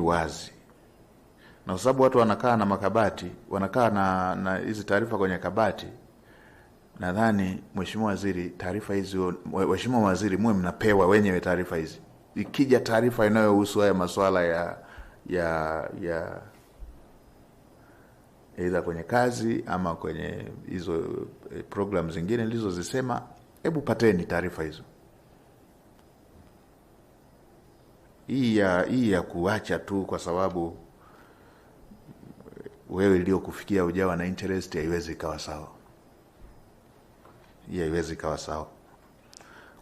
wazi, na kwa sababu watu wanakaa na makabati, wanakaa na hizi taarifa kwenye kabati, nadhani Mheshimiwa Waziri, taarifa hizi, Mheshimiwa Waziri, muwe mnapewa wenyewe taarifa hizi. Ikija taarifa inayohusu haya masuala ya aidha kwenye kazi ama kwenye hizo program zingine nilizozisema, hebu pateni taarifa hizo. Hii ya kuacha tu kwa sababu wewe ndio kufikia ujawa na interest, haiwezi ikawa sawa. Hii haiwezi ikawa sawa.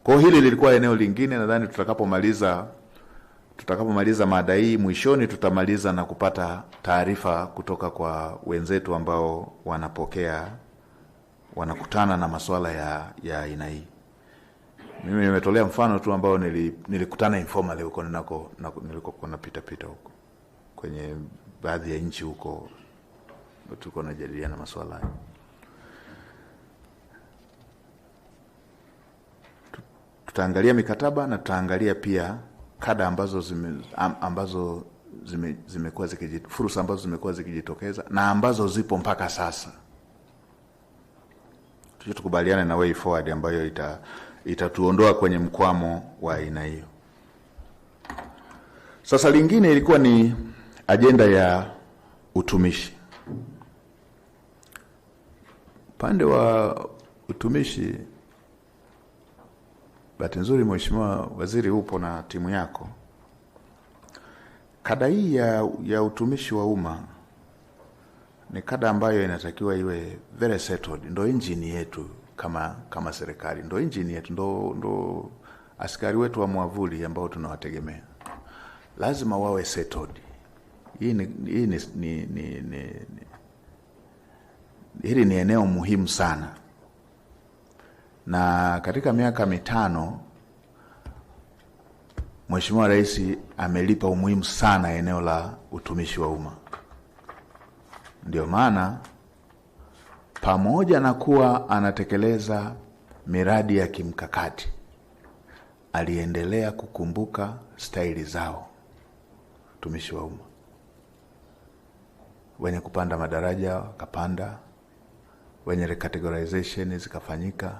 Kwa hili lilikuwa eneo lingine, nadhani tutakapomaliza mada hii mwishoni tutamaliza na kupata taarifa kutoka kwa wenzetu ambao wanakutana na masuala ya aina hii. Mimi nimetolea mfano tu ambao nilikutana informally huko nilikokuwa napita huko kwenye baadhi ya nchi huko, tulikuwa tunajadiliana masuala haya. Tutaangalia mikataba na tutaangalia pia kada ambazo zimekuwa fursa ambazo zimekuwa zikijitokeza na ambazo zipo mpaka sasa. Tukubaliane na way forward ambayo itatuondoa kwenye mkwamo wa aina hiyo. Sasa lingine ilikuwa ni ajenda ya utumishi. Upande wa utumishi, bahati nzuri Mheshimiwa Waziri upo na timu yako. Kada hii ya utumishi wa umma ni kada ambayo inatakiwa iwe very settled. Ndo engine yetu kama serikali, ndo engine yetu, ndo askari wetu wa mwavuli ambao tunawategemea. Lazima wawe settled. Hili ni eneo muhimu sana. Na katika miaka 5 Mheshimiwa Rais amelipa umuhimu sana eneo la utumishi wa umma. Ndio maana pamoja na kuwa anatekeleza miradi ya kimkakati, aliendelea kukumbuka staili zao utumishi wa umma. Wenye kupanda madaraja wakapanda, wenye recategorization zikafanyika,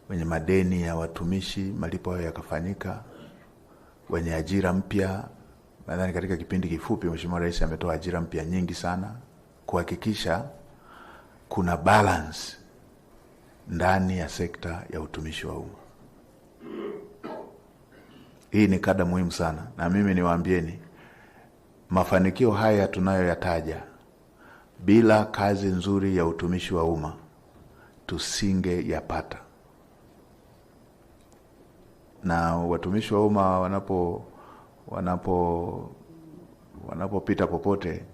wenye madeni ya watumishi malipo hayo yakafanyika, wenye ajira mpya. Nadhani katika kipindi kifupi Mheshimiwa Rais ametoa ajira mpya nyingi sana kuhakikisha kuna balance ndani ya sekta ya utumishi wa umma. Hii ni kada muhimu sana, na mimi niwaambieni mafanikio haya tunayoyataja, bila kazi nzuri ya utumishi wa umma tusingeyapata. Na watumishi wa umma wanapopita popote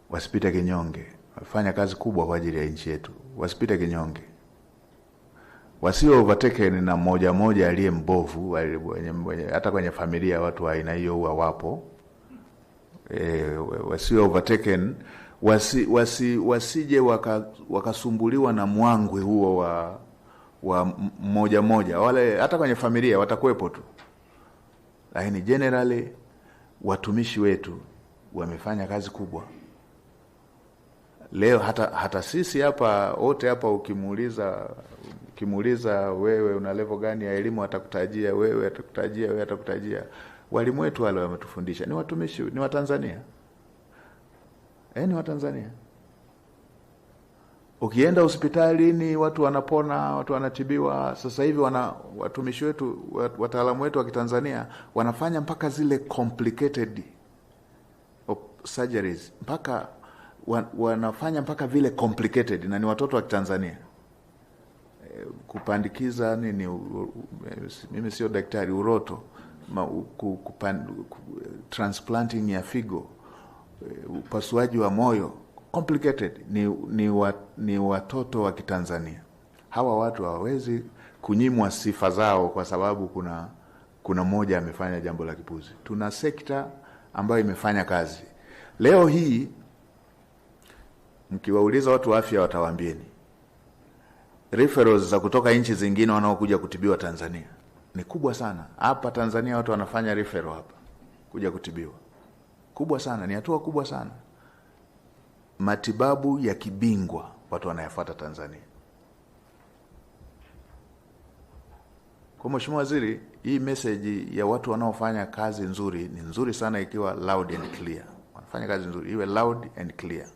wasipite kinyonge. Wafanya kazi kubwa kwa ajili ya nchi yetu, wasipite kinyonge. Wasio overtaken na mmoja aliye mbovu. Hata kwenye familia watu wa aina hiyo huwa wapo. Wasio overtaken, wasije wakasumbuliwa na mwangwe huo wa mmoja. Wale hata kwenye familia watakuwepo tu. Lakini generally watumishi wetu wamefanya kazi kubwa. Leo hata sisi hapa wote hapa ukimuuliza wewe una level gani ya elimu, atakutajia wewe. Walimu wetu wale wametufundisha ni watumishi, ni Watanzania. Ni Watanzania. Ukienda hospitalini watu wanapona, watu wanatibiwa. Sasa hivi watumishi wetu, wataalamu wetu wa Kitanzania wanafanya mpaka zile complicated surgeries, mpaka wanafanya mpaka vile complicated, na ni watoto wa Kitanzania. Kupandikiza mimi sio daktari, uroto, transplanting ya figo, upasuaji wa moyo, complicated, ni watoto wa Kitanzania. Hawa watu hawawezi kunyimwa sifa zao kwa sababu kuna mmoja amefanya jambo la kipuzi. Tuna sekta ambayo imefanya kazi. Leo hii mkiwauliza watu wa afya watawaambieni referrals za kutoka nchi zingine wanaokuja kutibiwa Tanzania ni kubwa sana. Hapa Tanzania watu wanafanya referral hapa kuja kutibiwa. kubwa sana, ni hatua kubwa sana. Matibabu ya kibingwa watu wanayafuata Tanzania. Kwa Mheshimiwa Waziri, hii message ya watu wanaofanya kazi nzuri ni nzuri sana ikiwa loud and clear. Wanafanya kazi nzuri, iwe loud and clear.